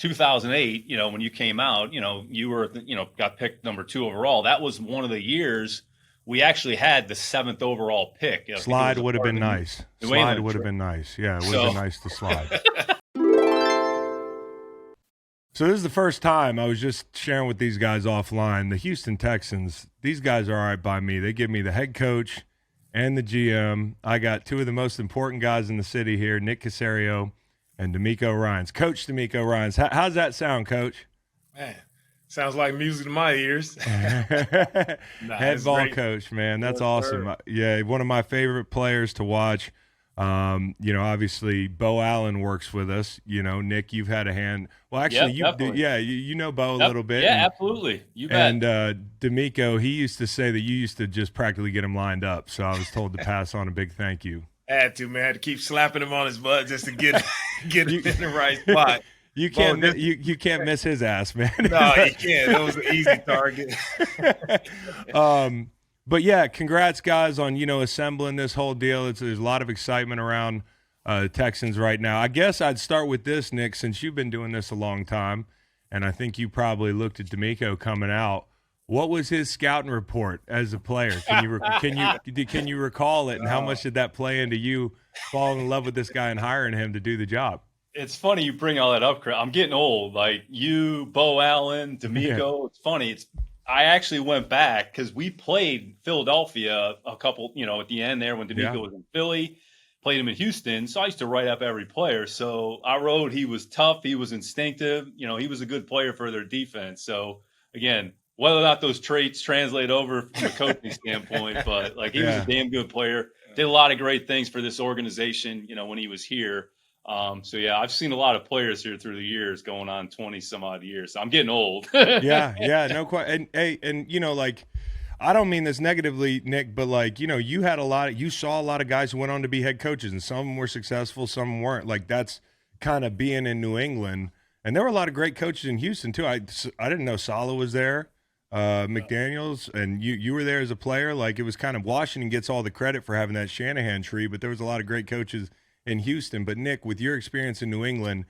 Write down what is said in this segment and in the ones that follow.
2008, when you came out, you were, got picked number 2 overall. That was one of the years we actually had the 7th overall pick. Slide would have been nice. Slide would have been nice. Yeah, it would have been nice to slide. So this is the first time I was just sharing with these guys offline. The Houston Texans, these guys are all right by me. They give me the head coach and the GM. I got 2 of the most important guys in the city here, Nick Caserio and DeMeco Ryans. Coach DeMeco Ryans. How's that sound, Coach? Man, sounds like music to my ears. Head ball coach, man. That's awesome. Sir. Yeah, one of my favorite players to watch. Obviously Bo Allen works with us. Nick, you've had a hand. Well, actually, you know Bo a little bit. Yeah, absolutely. You bet. And DeMeco, he used to say that you used to just practically get him lined up. So I was told to pass on a big thank you. Had to, man. Had to keep slapping him on his butt just to get him in the right spot. You can't you can't miss his ass, man. No, you can't. That was an easy target. But yeah, congrats guys on, assembling this whole deal. There's a lot of excitement around the Texans right now. I guess I'd start with this, Nick, since you've been doing this a long time, and I think you probably looked at DeMeco coming out. What was his scouting report as a player? Can you recall it, and how much did that play into you falling in love with this guy and hiring him to do the job? It's funny you bring all that up, Chris. I'm getting old. Like you, Bo Allen, DeMeco. Yeah. It's funny. I actually went back because we played Philadelphia a couple, at the end there when DeMeco was in Philly, played him in Houston. So I used to write up every player. So I wrote he was tough, he was instinctive, he was a good player for their defense. So again, whether or not those traits translate over from a coaching standpoint, but he was a damn good player. Did a lot of great things for this organization, when he was here. I've seen a lot of players here through the years, going on 20 some odd years. So I'm getting old. yeah, no question. And I don't mean this negatively, Nick, but you had you saw a lot of guys who went on to be head coaches, and some of them were successful, some of them weren't. That's kind of being in New England. And there were a lot of great coaches in Houston too. I didn't know Saleh was there, McDaniels, and you were there as a player. It was kind of Washington gets all the credit for having that Shanahan tree, but there was a lot of great coaches in Houston. But Nick, with your experience in New England,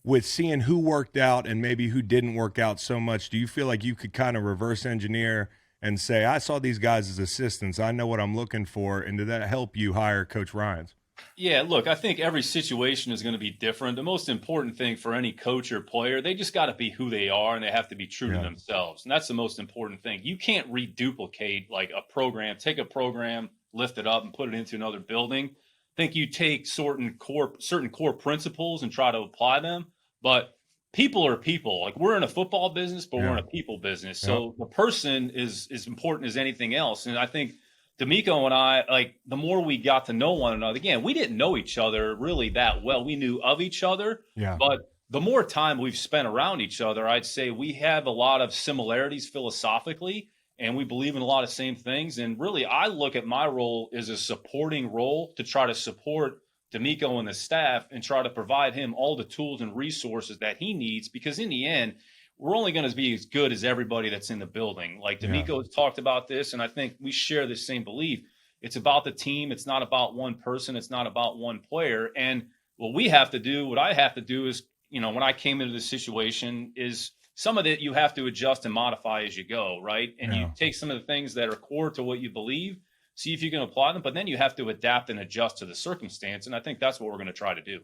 with seeing who worked out and maybe who didn't work out so much, do you feel like you could kind of reverse engineer and say, I saw these guys as assistants, I know what I'm looking for, and did that help you hire Coach Ryans? Yeah, look, I think every situation is going to be different. The most important thing for any coach or player, they just got to be who they are, and they have to be true to themselves. And that's the most important thing. You can't reduplicate a program, take a program, lift it up, and put it into another building. I think you take certain core principles and try to apply them, but people are people. We're in a football business, but we're in a people business. So the person is as important as anything else. And I think DeMeco and I, the more we got to know one another, again, we didn't know each other really that well. We knew of each other, but the more time we've spent around each other, I'd say we have a lot of similarities philosophically, and we believe in a lot of same things. And really, I look at my role as a supporting role to try to support DeMeco and the staff and try to provide him all the tools and resources that he needs, because in the end, we're only going to be as good as everybody that's in the building. DeMeco has talked about this, and I think we share the same belief. It's about the team. It's not about one person. It's not about one player. And what I have to do is, when I came into this situation, is some of it you have to adjust and modify as you go, right? And you take some of the things that are core to what you believe, see if you can apply them, but then you have to adapt and adjust to the circumstance. And I think that's what we're going to try to do.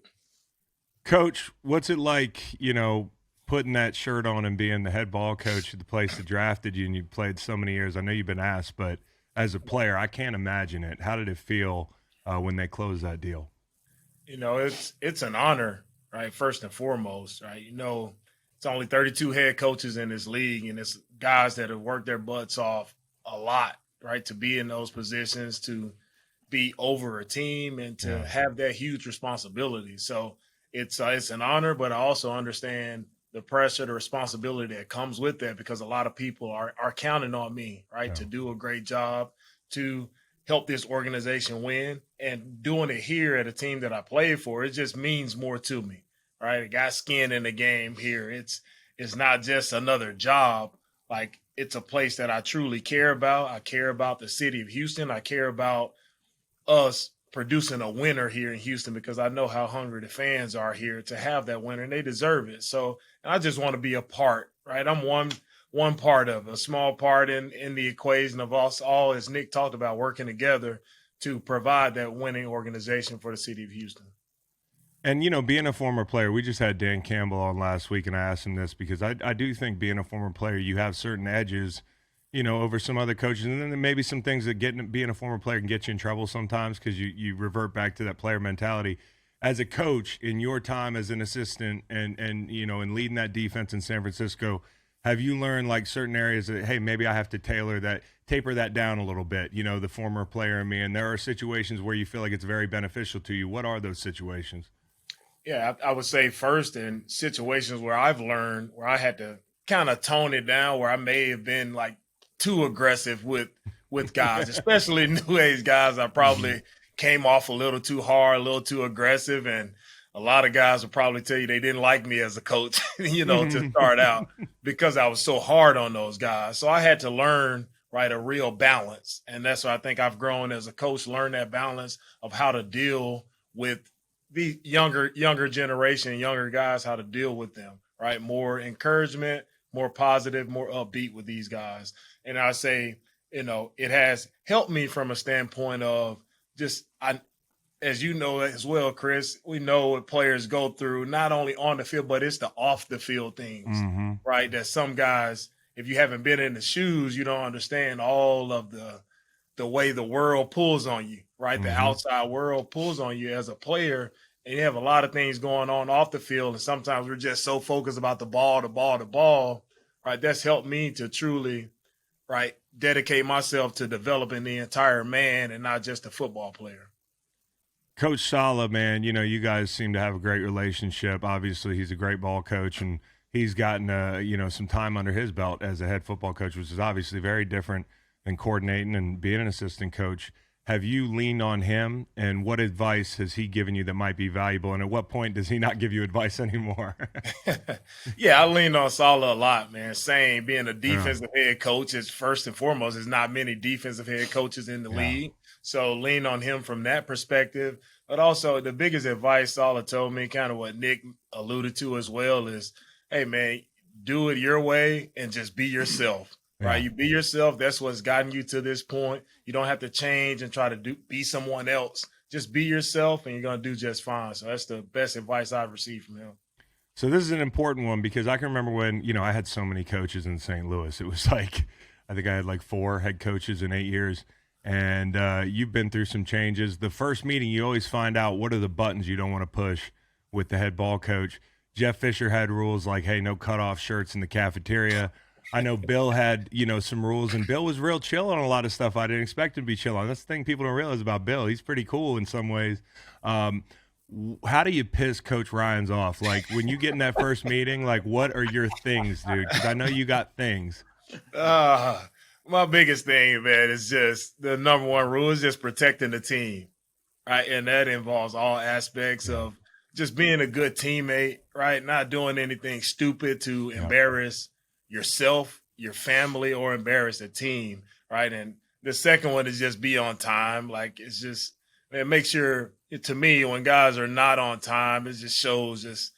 Coach, what's it like, putting that shirt on and being the head ball coach at the place that drafted you, and you played so many years? I know you've been asked, but as a player, I can't imagine it. How did it feel when they closed that deal? It's an honor, right? First and foremost, right? It's only 32 head coaches in this league, and it's guys that have worked their butts off a lot, right? To be in those positions, to be over a team, and to have that huge responsibility. So it's an honor, but I also understand the pressure, the responsibility that comes with that, because a lot of people are counting on me, right, to do a great job, to help this organization win. And doing it here at a team that I played for, it just means more to me, right? I got skin in the game here. It's not just another job. It's a place that I truly care about. I care about the city of Houston. I care about us producing a winner here in Houston, because I know how hungry the fans are here to have that winner, and they deserve it. So, and I just want to be a part, right? I'm one part of a small part in the equation of us all, as Nick talked about, working together to provide that winning organization for the city of Houston. And, you know, being a former player, we just had Dan Campbell on last week, and I asked him this because I do think being a former player, you have certain edges, you know, over some other coaches. And then maybe some things that being a former player can get you in trouble sometimes because you revert back to that player mentality. As a coach, in your time as an assistant and you know, and leading that defense in San Francisco, have you learned like certain areas that, hey, maybe I have to taper that down a little bit, you know, the former player in me, and there are situations where you feel like it's very beneficial to you. What are those situations? Yeah, I would say first, in situations where I've learned where I had to kind of tone it down, where I may have been like too aggressive with guys, especially new age guys. I probably came off a little too hard, a little too aggressive, and a lot of guys will probably tell you they didn't like me as a coach, you know, to start out because I was so hard on those guys. So I had to learn, right, a real balance. And that's why I think I've grown as a coach, learn that balance of how to deal with the younger generation, younger guys, how to deal with them, right? More encouragement, more positive, more upbeat with these guys. And I say, you know, it has helped me from a standpoint of just, as you know as well, Chris, we know what players go through, not only on the field, but it's the off the field things, right? That some guys, if you haven't been in the shoes, you don't understand all of the way the world pulls on you, right? The outside world pulls on you as a player, and you have a lot of things going on off the field. And sometimes we're just so focused about the ball, right? That's helped me to truly, right, dedicate myself to developing the entire man and not just a football player. Coach Saleh, man, you know, you guys seem to have a great relationship. Obviously, he's a great ball coach, and he's gotten, you know, some time under his belt as a head football coach, which is obviously very different than coordinating and being an assistant coach. Have you leaned on him, and what advice has he given you that might be valuable? And at what point does he not give you advice anymore? Yeah, I leaned on Saleh a lot, man. Same, being a defensive head coach is first and foremost. There's not many defensive head coaches in the league. So lean on him from that perspective. But also the biggest advice Saleh told me, kind of what Nick alluded to as well, is, hey, man, do it your way and just be yourself. Right, you be yourself. That's what's gotten you to this point. You don't have to change and try to be someone else. Just be yourself, and you're gonna do just fine. So that's the best advice I've received from him. So this is an important one because I can remember when, you know, I had so many coaches in St. Louis. It was like, I think I had like 4 head coaches in 8 years, and you've been through some changes. The first meeting, you always find out what are the buttons you don't want to push with the head ball coach. Jeff Fisher had rules like, hey, no cutoff shirts in the cafeteria. I know Bill had, you know, some rules, and Bill was real chill on a lot of stuff I didn't expect him to be chill on. That's the thing people don't realize about Bill. He's pretty cool in some ways. How do you piss Coach Ryans off? Like, when you get in that first meeting, like, what are your things, dude? Because I know you got things. My biggest thing, man, is just the number one rule is just protecting the team, right? And that involves all aspects of just being a good teammate, right? Not doing anything stupid to embarrass yourself, your family, or embarrass a team, right? And the second one is just be on time. Like, it's just, man, make sure, to me, when guys are not on time, it just shows just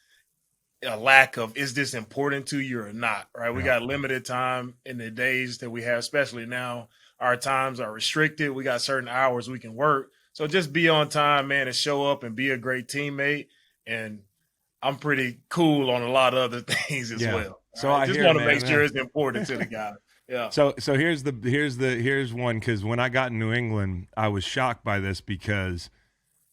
a lack of, is this important to you or not, right? We got limited time in the days that we have, especially now. Our times are restricted. We got certain hours we can work. So just be on time, man, and show up and be a great teammate. And I'm pretty cool on a lot of other things as well. So I just want to make sure it's important to the guy. Yeah. So here's one, because when I got in New England, I was shocked by this because,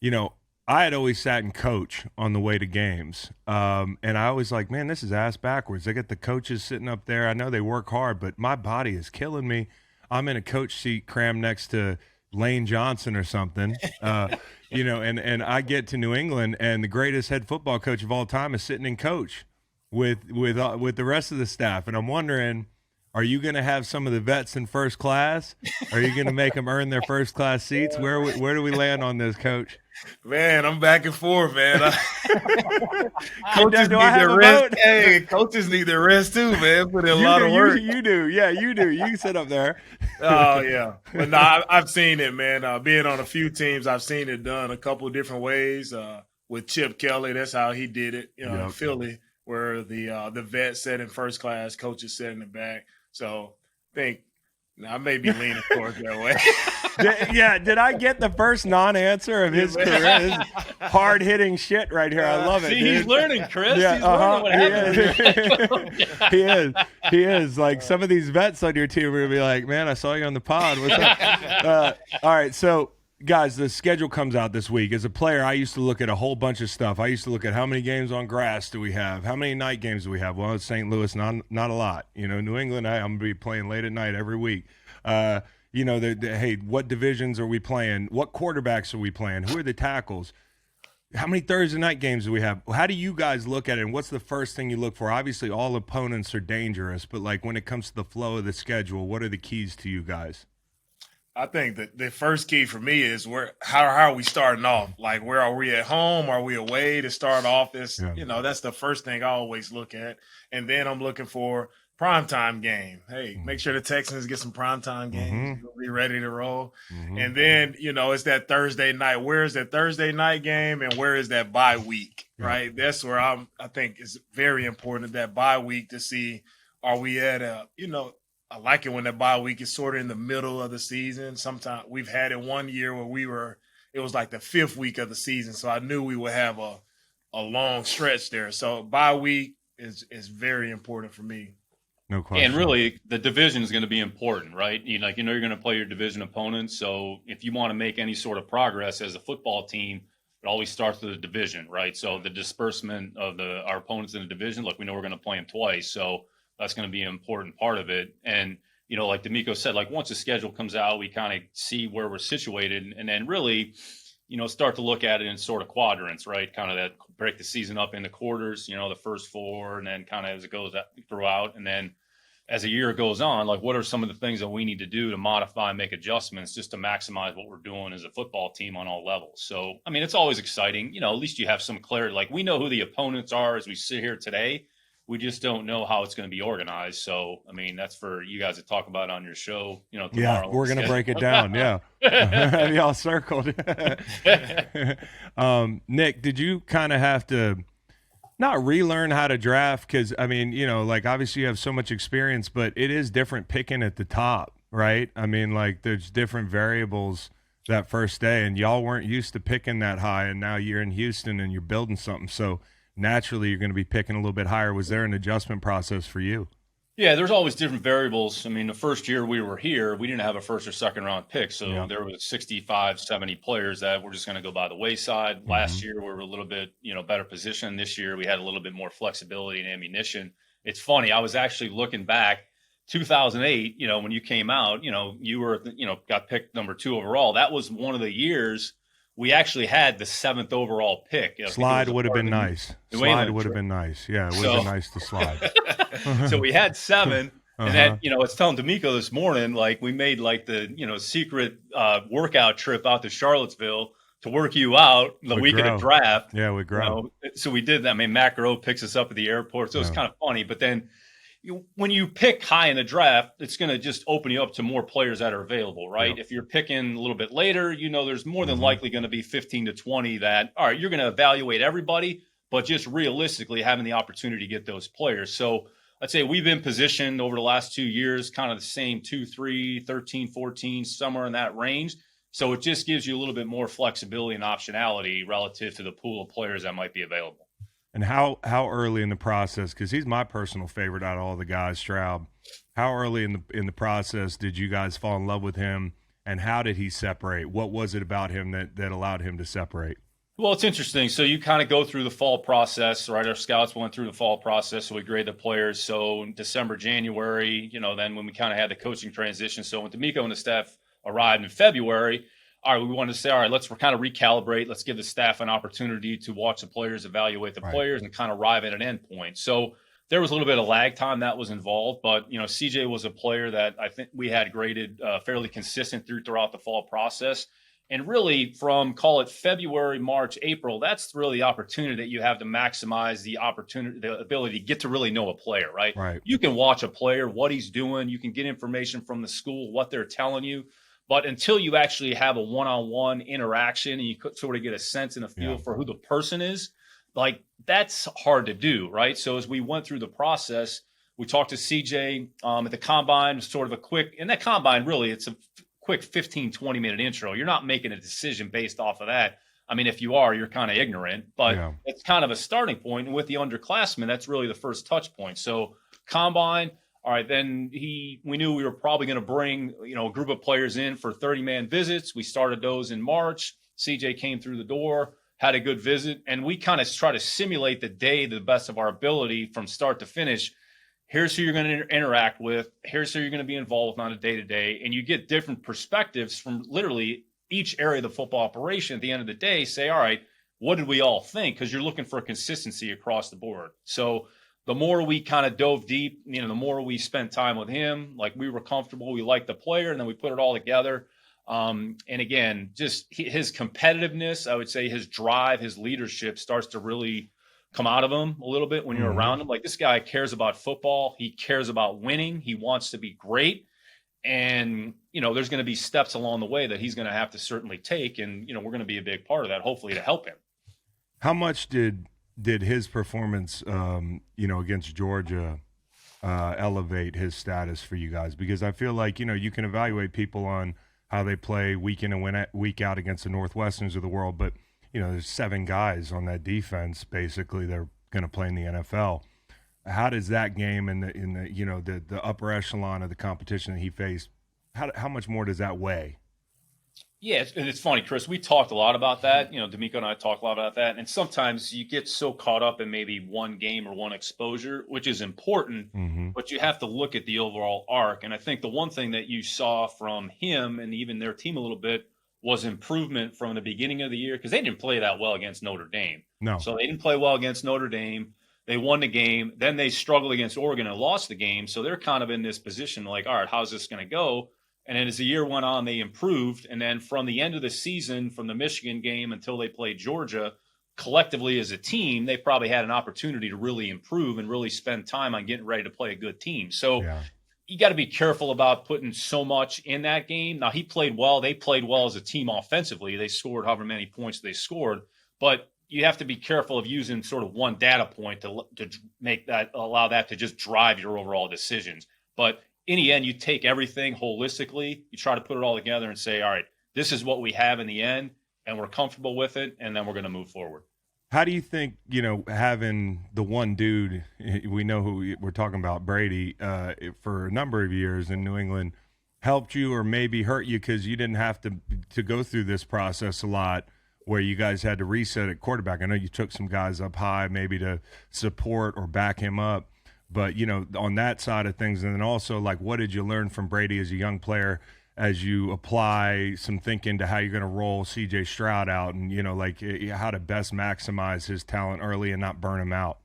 you know, I had always sat and coach on the way to games, and I was like, man, this is ass backwards. They got the coaches sitting up there. I know they work hard, but my body is killing me. I'm in a coach seat crammed next to Lane Johnson or something, you know, and I get to New England, and the greatest head football coach of all time is sitting in coach with the rest of the staff. And I'm wondering, are you going to have some of the vets in first class? Are you going to make them earn their first class seats? Where do we land on this, Coach? Man, I'm back and forth, man. Do I have a rest. vote? Hey, coaches need their rest too, man. Put in a lot of work. You do. Yeah, you do. You can sit up there. Oh yeah, but no, I've seen it, man. Being on a few teams, I've seen it done a couple of different ways. With Chip Kelly, that's how he did it. In Philly, where the vet sat in first class, coaches sat in the back. So I think I may be leaning towards that way. Did I get the first non-answer of his career? This is hard-hitting shit right here. I love it. See, dude. He's learning, Chris. Yeah, he's learning what happened. He is. Like some of these vets on your team are gonna be like, "Man, I saw you on the pod. What's up?" All right, so guys, the schedule comes out this week. As a player, I used to look at a whole bunch of stuff. I used to look at how many games on grass do we have, how many night games do we have. Well, it's St. Louis, not a lot. New England, I'm gonna be playing late at night every week. Hey, what divisions are we playing? What quarterbacks are we playing? Who are the tackles? How many Thursday night games do we have? How do you guys look at it, and what's the first thing you look for? Obviously, all opponents are dangerous, but like when it comes to the flow of the schedule, what are the keys to you guys? I think that the first key for me is how are we starting off? Like, where are we at home? Are we away to start off? That's the first thing I always look at. And then I'm looking for primetime game. Hey, make sure the Texans get some primetime games. You'll be ready to roll. And then, it's that Thursday night. Where is that Thursday night game and where is that bye week, right? That's where I think it's very important, that bye week, to see, are we at I like it when that bye week is sort of in the middle of the season. Sometimes we've had it one year where it was like the 5th week of the season. So I knew we would have a long stretch there. So bye week is very important for me. No question. And really, the division is going to be important, right? You're going to play your division opponents. So if you want to make any sort of progress as a football team, it always starts with the division, right? So the disbursement of our opponents in the division, look, we know we're going to play them twice. So that's going to be an important part of it. And, like DeMeco said, like once the schedule comes out, we kind of see where we're situated and then really, start to look at it in sort of quadrants, right? Kind of that break the season up into quarters, the first 4, and then kind of as it goes throughout. And then as the year goes on, like what are some of the things that we need to do to modify and make adjustments just to maximize what we're doing as a football team on all levels. So, I mean, it's always exciting. At least you have some clarity. Like we know who the opponents are as we sit here today. We just don't know how it's going to be organized. So, I mean, that's for you guys to talk about on your show, tomorrow. Yeah, we're going to break it down. Yeah. Have y'all circled. Nick, did you kind of have to not relearn how to draft? Because, I mean, like obviously you have so much experience, but it is different picking at the top, right? I mean, like there's different variables that first day, and y'all weren't used to picking that high, and now you're in Houston and you're building something. So, naturally you're going to be picking a little bit higher. Was there an adjustment process for you? Yeah, there's always different variables. I mean, the first year we were here, we didn't have a first or second round pick. So there was 65, 70 players that were just going to go by the wayside. Last year we were a little bit, better position. This year we had a little bit more flexibility and ammunition. It's funny. I was actually looking back 2008, when you came out, you were, got picked number 2 overall. That was one of the years we actually had the 7th overall pick. Slide would have been nice. Slide would have been nice. Yeah, it would have been nice to slide. So we had 7. And then, I was telling DeMeco this morning, like we made like the, secret workout trip out to Charlottesville to work you out the week of the draft. Yeah, we grow. So we did that. I mean, Matt Grove picks us up at the airport. So it's kind of funny. But then when you pick high in the draft, it's going to just open you up to more players that are available, right? Yep. If you're picking a little bit later, there's more than likely going to be 15 to 20 that, all right, you're going to evaluate everybody, but just realistically having the opportunity to get those players. So I'd say we've been positioned over the last 2 years, kind of the same 2, 3, 13, 14, somewhere in that range. So it just gives you a little bit more flexibility and optionality relative to the pool of players that might be available. And how early in the process, because he's my personal favorite out of all the guys, Stroud, how early in the process did you guys fall in love with him, and how did he separate? What was it about him that allowed him to separate? Well, it's interesting. So you kind of go through the fall process, right? Our scouts went through the fall process, so we grade the players. So in December, January, then when we kind of had the coaching transition. So when DeMeco and the staff arrived in February, all right, we wanted to say, all right, let's kind of recalibrate. Let's give the staff an opportunity to watch the players, evaluate the players, and kind of arrive at an end point. So there was a little bit of lag time that was involved, but, CJ was a player that I think we had graded fairly consistent throughout the fall process. And really from, call it February, March, April, that's really the opportunity that you have to maximize the opportunity, the ability to get to really know a player, right? Right. You can watch a player, what he's doing. You can get information from the school, what they're telling you. But until you actually have a one-on-one interaction and you could sort of get a sense and a feel for who the person is, like that's hard to do, right? So as we went through the process, we talked to CJ at the combine, sort of a quick, and that combine really, it's a quick 15, 20-minute intro. You're not making a decision based off of that. I mean, if you are, you're kind of ignorant, but it's kind of a starting point. And with the underclassmen, that's really the first touch point. So combine, all right, then we knew we were probably going to bring, a group of players in for 30-man visits. We started those in March. CJ came through the door, had a good visit, and we kind of try to simulate the day to the best of our ability from start to finish. Here's who you're going to interact with. Here's who you're going to be involved on a day-to-day. And you get different perspectives from literally each area of the football operation. At the end of the day, say, all right, what did we all think? Because you're looking for consistency across the board. So the more we kind of dove deep, the more we spent time with him, like we were comfortable, we liked the player, and then we put it all together. And again, just his competitiveness, I would say his drive, his leadership starts to really come out of him a little bit when you're around him. Like this guy cares about football. He cares about winning. He wants to be great. And, there's going to be steps along the way that he's going to have to certainly take. And, we're going to be a big part of that, hopefully to help him. How much did his performance, against Georgia elevate his status for you guys? Because I feel like, you can evaluate people on how they play week in and week out against the Northwesterns of the world, but there's 7 guys on that defense. Basically, they're going to play in the NFL. How does that game in the upper echelon of the competition that he faced? How much more does that weigh? Yeah, and it's funny, Chris. We talked a lot about that. DeMeco and I talked a lot about that. And sometimes you get so caught up in maybe one game or one exposure, which is important, but you have to look at the overall arc. And I think the one thing that you saw from him and even their team a little bit was improvement from the beginning of the year, because they didn't play that well against Notre Dame. No. So they didn't play well against Notre Dame. They won the game. Then they struggled against Oregon and lost the game. So they're kind of in this position like, all right, how's this going to go? And then as the year went on, they improved. And then from the end of the season, from the Michigan game until they played Georgia, collectively as a team, they probably had an opportunity to really improve and really spend time on getting ready to play a good team. So you got to be careful about putting so much in that game. Now, he played well. They played well as a team offensively. They scored however many points they scored. But you have to be careful of using sort of one data point to make that, allow that to just drive your overall decisions. But in the end, you take everything holistically. You try to put it all together and say, all right, this is what we have in the end, and we're comfortable with it, and then we're going to move forward. How do you think, having the one dude, we know who we're talking about, Brady, for a number of years in New England, helped you or maybe hurt you because you didn't have to go through this process a lot where you guys had to reset at quarterback? I know you took some guys up high maybe to support or back him up, but, on that side of things, and then also, like, what did you learn from Brady as a young player as you apply some thinking to how you're going to roll CJ Stroud out and, how to best maximize his talent early and not burn him out?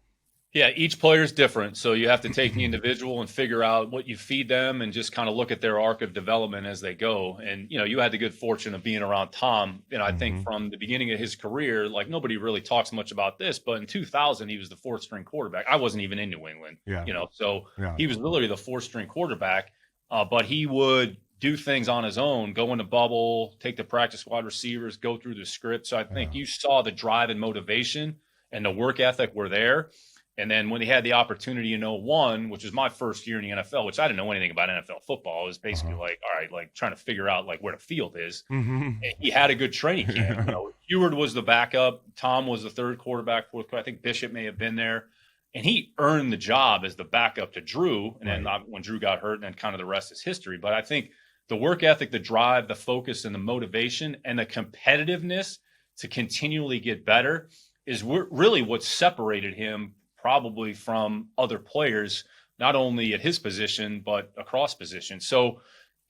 Yeah, each player is different. So you have to take the individual and figure out what you feed them and just kind of look at their arc of development as they go. And, you had the good fortune of being around Tom. I think from the beginning of his career, like nobody really talks much about this, but in 2000, he was the 4th string quarterback. I wasn't even in New England, he was literally the 4th string quarterback, but he would do things on his own, go in the bubble, take the practice squad receivers, go through the script. So I think you saw the drive and motivation and the work ethic were there. And then when he had the opportunity in 01, which was my first year in the NFL, which I didn't know anything about NFL football, it was basically like, all right, like trying to figure out like where the field is. And he had a good training camp. Heward was the backup. Tom was the 3rd quarterback, 4th quarterback. I think Bishop may have been there. And he earned the job as the backup to Drew. And then when Drew got hurt, and then kind of the rest is history. But I think the work ethic, the drive, the focus, and the motivation, and the competitiveness to continually get better is really what separated him probably from other players, not only at his position, but across positions. So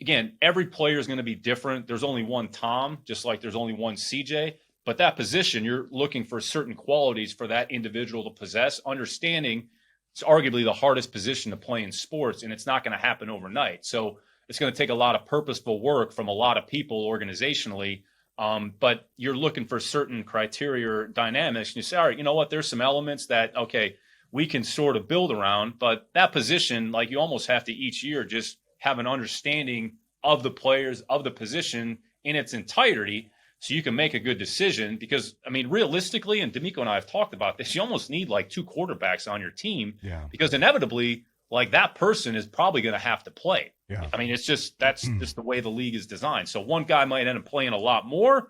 again, every player is going to be different. There's only one Tom, just like there's only one CJ, but that position, you're looking for certain qualities for that individual to possess, understanding it's arguably the hardest position to play in sports, and it's not going to happen overnight. So it's going to take a lot of purposeful work from a lot of people organizationally, But you're looking for certain criteria or dynamics, and you say, all right, you know what? There's some elements that, okay, we can sort of build around, but that position, like you almost have to each year just have an understanding of the players, of the position in its entirety, so you can make a good decision. Because, I mean, realistically, and DeMeco and I have talked about this, you almost need like 2 quarterbacks on your team, because inevitably, like, that person is probably going to have to play. I mean, it's just, that's just the way the league is designed. So one guy might end up playing a lot more,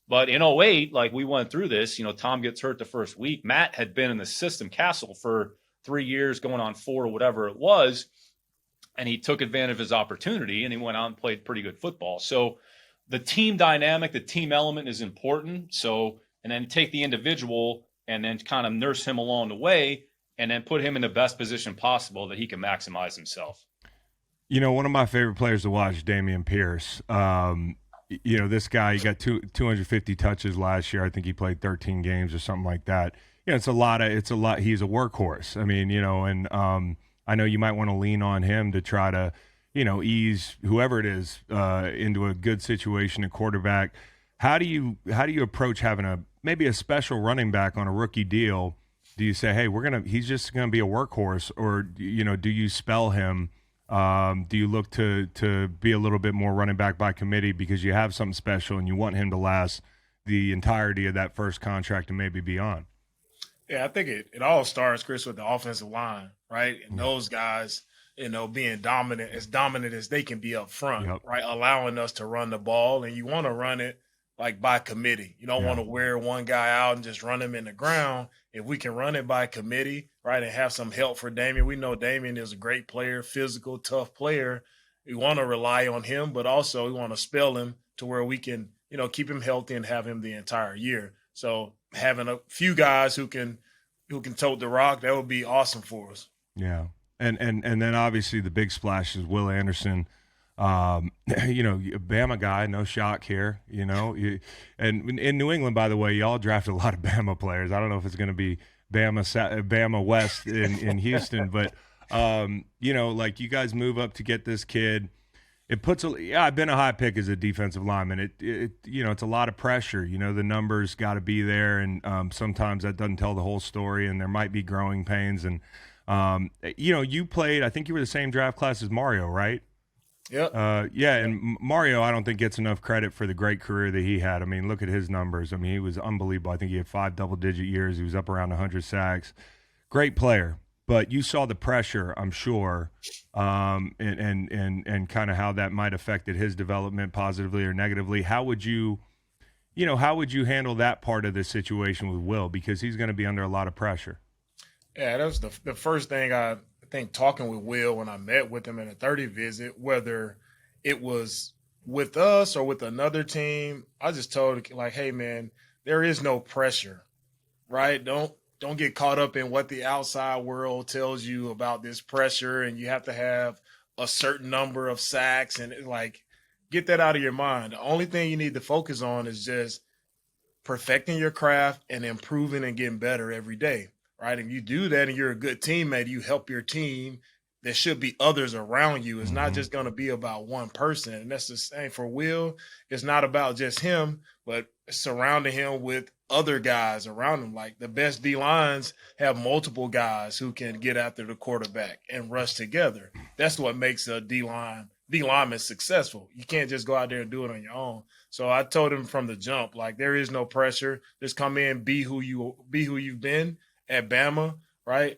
but in '08, like we went through this, Tom gets hurt the first week. Matt had been in the system Castle for 3 years, going on 4 or whatever it was. And he took advantage of his opportunity and he went out and played pretty good football. So the team dynamic, the team element is important. So, and then take the individual and then kind of nurse him along the way and then put him in the best position possible that he can maximize himself. One of my favorite players to watch, Dameon Pierce. This guy, he got 250 touches last year. I think he played 13 games or something like that. It's a lot. He's a workhorse. I mean, and I know you might want to lean on him to try to, ease whoever it is into a good situation at quarterback. How do you approach having maybe a special running back on a rookie deal? Do you say, hey, he's just gonna be a workhorse, or do you spell him? Do you look to be a little bit more running back by committee because you have something special and you want him to last the entirety of that first contract and maybe beyond? Yeah, I think it all starts, Chris, with the offensive line, right? And those guys, being dominant as they can be up front, right? Allowing us to run the ball, and you want to run it like by committee. You don't want to wear one guy out and just run him in the ground. If we can run it by committee, right, and have some help for Dameon. We know Dameon is a great player, physical, tough player. We want to rely on him, but also we want to spell him to where we can, keep him healthy and have him the entire year. So having a few guys who can tote the rock, that would be awesome for us. Yeah. And then obviously the big splash is Will Anderson. Bama guy, no shock here, and in New England, by the way, y'all drafted a lot of Bama players. I don't know if it's going to be Bama West in Houston, but, like you guys move up to get this kid. It puts I've been a high pick as a defensive lineman. It's a lot of pressure. The numbers got to be there, and sometimes that doesn't tell the whole story, and there might be growing pains. And you played. I think you were the same draft class as Mario, right? Yep. And Mario, I don't think gets enough credit for the great career that he had. I mean, look at his numbers. I mean, he was unbelievable. I think he had 5 double-digit years. He was up around 100 sacks. Great player. But you saw the pressure, I'm sure, and kind of how that might affected his development positively or negatively. How would you handle that part of the situation with Will? Because he's going to be under a lot of pressure. Yeah, that was the first thing I think talking with Will when I met with him in a 30 visit, whether it was with us or with another team, I just told him, like, hey, man, there is no pressure, right? Don't get caught up in what the outside world tells you about this pressure, and you have to have a certain number of sacks, and get that out of your mind. The only thing you need to focus on is just perfecting your craft and improving and getting better every day. Right. If you do that and you're a good teammate, you help your team. There should be others around you. It's not just going to be about one person. And that's the same for Will. It's not about just him, but surrounding him with other guys around him. Like the best D-lines have multiple guys who can get after the quarterback and rush together. That's what makes a D-lineman successful. You can't just go out there and do it on your own. So I told him from the jump, there is no pressure. Just come in, be who you've been at Bama, right?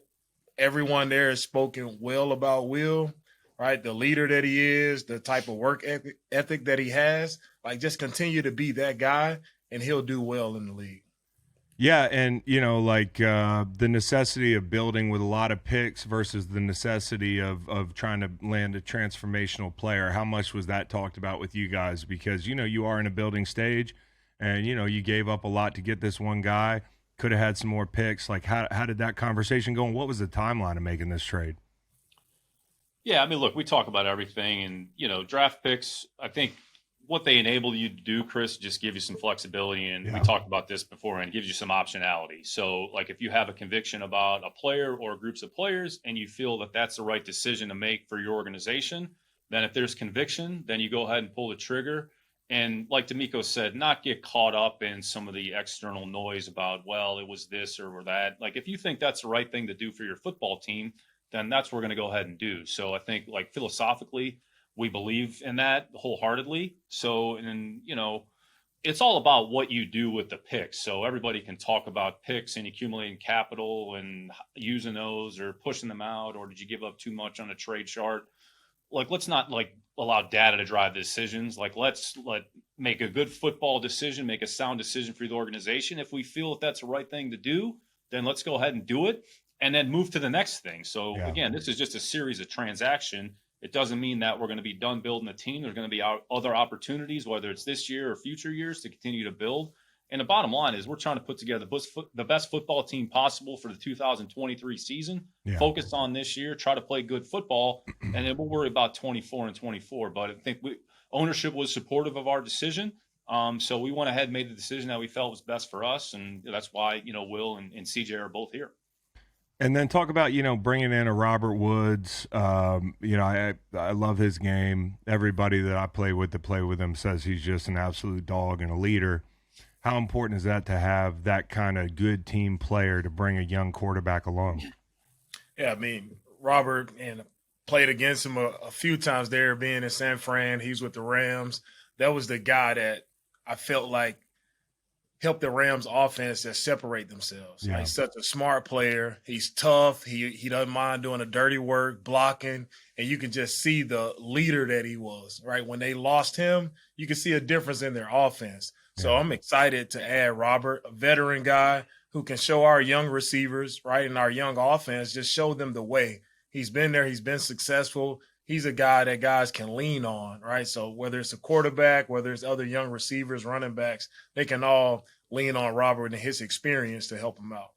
Everyone there has spoken well about Will, right? The leader that he is, the type of work ethic that he has. Just continue to be that guy, and he'll do well in the league. Yeah, and, the necessity of building with a lot of picks versus the necessity of trying to land a transformational player. How much was that talked about with you guys? Because, you are in a building stage, and, you gave up a lot to get this one guy. Could have had some more picks. How did that conversation go, and what was the timeline of making this trade? Yeah, I mean, look, we talk about everything, and, draft picks, I think what they enable you to do, Chris, just give you some flexibility, and we talked about this beforehand, gives you some optionality. So, if you have a conviction about a player or groups of players, and you feel that that's the right decision to make for your organization, then if there's conviction, then you go ahead and pull the trigger. And like DeMeco said, not get caught up in some of the external noise about, well, it was this or that. Like, if you think that's the right thing to do for your football team, then that's what we're going to go ahead and do. So I think, like, philosophically, we believe in that wholeheartedly. So, and, it's all about what you do with the picks. So everybody can talk about picks and accumulating capital and using those or pushing them out, or did you give up too much on a trade chart? Like, let's not allow data to drive decisions. Like, let's make a good football decision, make a sound decision for the organization. If we feel that that's the right thing to do, then let's go ahead and do it and then move to the next thing. So again, this is just a series of transaction. It doesn't mean that we're going to be done building a team. There's going to be other opportunities, whether it's this year or future years, to continue to build. And the bottom line is we're trying to put together the best football team possible for the 2023 season. Focus on this year, try to play good football, and then we'll worry about 24 and 24. But I think ownership was supportive of our decision. So we went ahead and made the decision that we felt was best for us. And that's why, Will and CJ are both here. And then talk about, bringing in a Robert Woods. I love his game. Everybody that I play with him says he's just an absolute dog and a leader. How important is that to have that kind of good team player to bring a young quarterback along? Yeah, I mean, Robert, and played against him a few times there, being in San Fran. He's with the Rams. That was the guy that I felt like helped the Rams offense to separate themselves. Yeah. He's such a smart player. He's tough. He doesn't mind doing the dirty work, blocking, and you can just see the leader that he was, right? When they lost him, you can see a difference in their offense. So I'm excited to add Robert, a veteran guy who can show our young receivers, right, and our young offense, just show them the way. He's been there. He's been successful. He's a guy that guys can lean on, right? So whether it's a quarterback, whether it's other young receivers, running backs, they can all lean on Robert and his experience to help him out.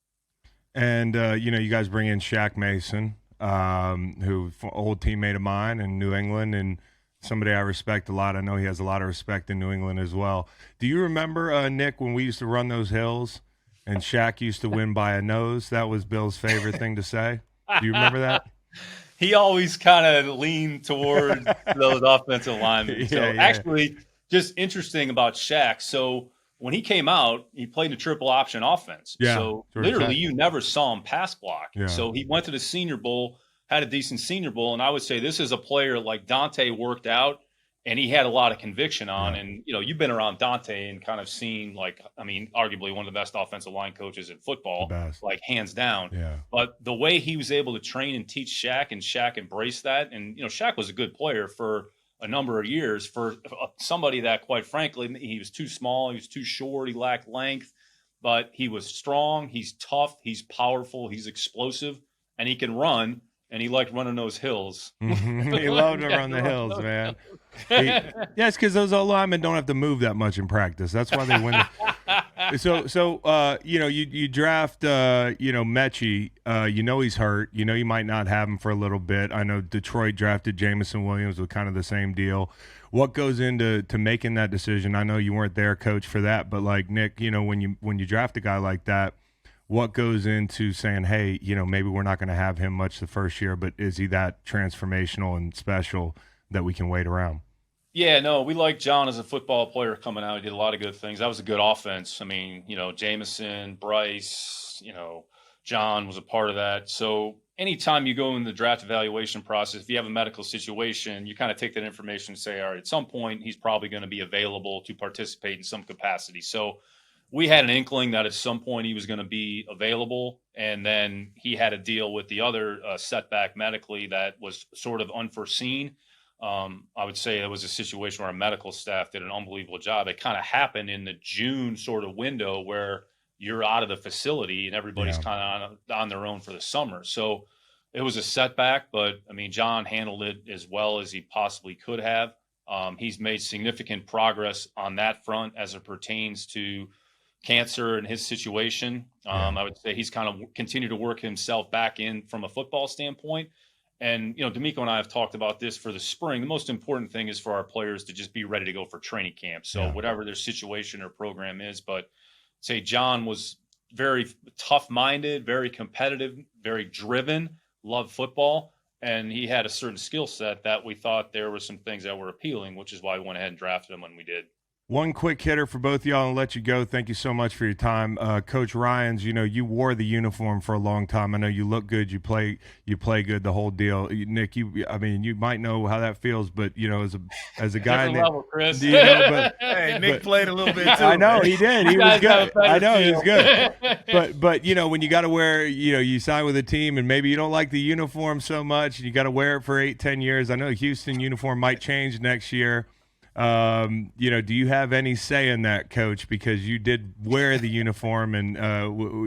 And, you guys bring in Shaq Mason, who old teammate of mine in New England, and somebody I respect a lot. I know he has a lot of respect in New England as well. Do you remember, Nick, when we used to run those hills and Shaq used to win by a nose? That was Bill's favorite thing to say. Do you remember that? He always kind of leaned towards those offensive linemen. So actually, just interesting about Shaq. So when he came out, he played a triple option offense. Yeah, so literally, you never saw him pass block. Yeah. So he went to the Senior Bowl, had a decent Senior Bowl, and I would say this is a player like Dante worked out, and he had a lot of conviction on. Yeah. And, you've been around Dante and kind of seen, arguably one of the best offensive line coaches in football, like hands down. Yeah. But the way he was able to train and teach Shaq, and Shaq embraced that. And, Shaq was a good player for a number of years for somebody that, quite frankly, he was too small, he was too short, he lacked length, but he was strong, he's tough, he's powerful, he's explosive, and he can run. And he liked running those hills. He loved to run the hills, man. It's because those old linemen don't have to move that much in practice. That's why they win. You draft, Metchie. He's hurt. You might not have him for a little bit. I know Detroit drafted Jameson Williams with kind of the same deal. What goes into making that decision? I know you weren't there, Coach, for that, but Nick, when you draft a guy like that, what goes into saying, hey, maybe we're not going to have him much the first year, but is he that transformational and special that we can wait around? Yeah, no, we like John as a football player coming out. He did a lot of good things. That was a good offense. I mean, Jameson, Bryce, John was a part of that. So anytime you go in the draft evaluation process, if you have a medical situation, you kind of take that information and say, all right, at some point he's probably going to be available to participate in some capacity. So we had an inkling that at some point he was going to be available, and then he had to deal with the other setback medically that was sort of unforeseen. I would say it was a situation where our medical staff did an unbelievable job. It kind of happened in the June sort of window where you're out of the facility and everybody's kind of on their own for the summer. So it was a setback, but, John handled it as well as he possibly could have. He's made significant progress on that front as it pertains to cancer and his situation. I would say he's kind of continued to work himself back in from a football standpoint. And, DeMeco and I have talked about this for the spring. The most important thing is for our players to just be ready to go for training camp. So whatever their situation or program is, but say John was very tough-minded, very competitive, very driven, loved football. And he had a certain skill set that we thought there were some things that were appealing, which is why we went ahead and drafted him when we did. One quick hitter for both of y'all and let you go. Thank you so much for your time. Coach Ryans, you wore the uniform for a long time. I know you look good, you play good, the whole deal. Nick, you might know how that feels, but as a guy Different level, Chris. Hey, Nick played a little bit too. I know, man. he did. He was good. I know he was good. But when you got to wear, you sign with a team and maybe you don't like the uniform so much, and you got to wear it for 8-10 years. I know the Houston uniform might change next year. Do you have any say in that, Coach? Because you did wear the uniform, and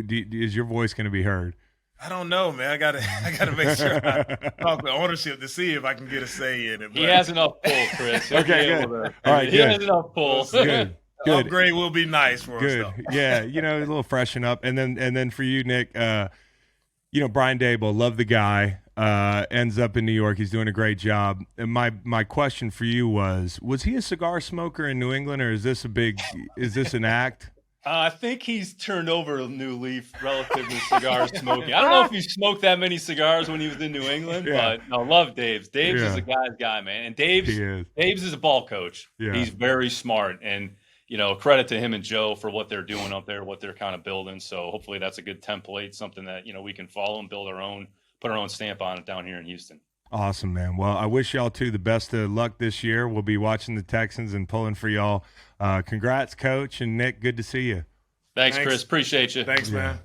is your voice going to be heard? I don't know, man. I gotta make sure I talk with ownership to see if I can get a say in it. He has enough pull, Chris. Okay, good. All right, he has enough pull. Good. Upgrade will be nice for us, though. Yeah, a little freshen up, and then for you, Nick, Brian Daboll, love the guy. Ends up in New York. He's doing a great job. And my question for you was he a cigar smoker in New England, or is this an act? I think he's turned over a new leaf relative to cigar smoking. I don't know if he smoked that many cigars when he was in New England, but I love Dave's. Dave's is a guy's guy, man. And Dave's is a ball coach. Yeah. He's very smart. And, credit to him and Joe for what they're doing up there, what they're kind of building. So hopefully that's a good template, something that, we can follow and build our own, put our own stamp on it down here in Houston. Awesome, man. Well, I wish y'all two the best of luck this year. We'll be watching the Texans and pulling for y'all. Congrats, Coach, and Nick. Good to see you. Thanks, Chris. Appreciate you. Thanks, man.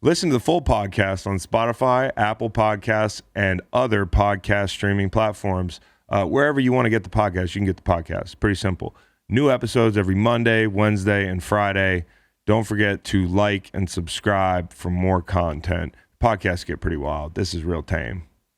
Listen to the full podcast on Spotify, Apple Podcasts, and other podcast streaming platforms. Wherever you want to get the podcast, you can get the podcast. Pretty simple. New episodes every Monday, Wednesday, and Friday. Don't forget to like and subscribe for more content. Podcasts get pretty wild. This is real tame.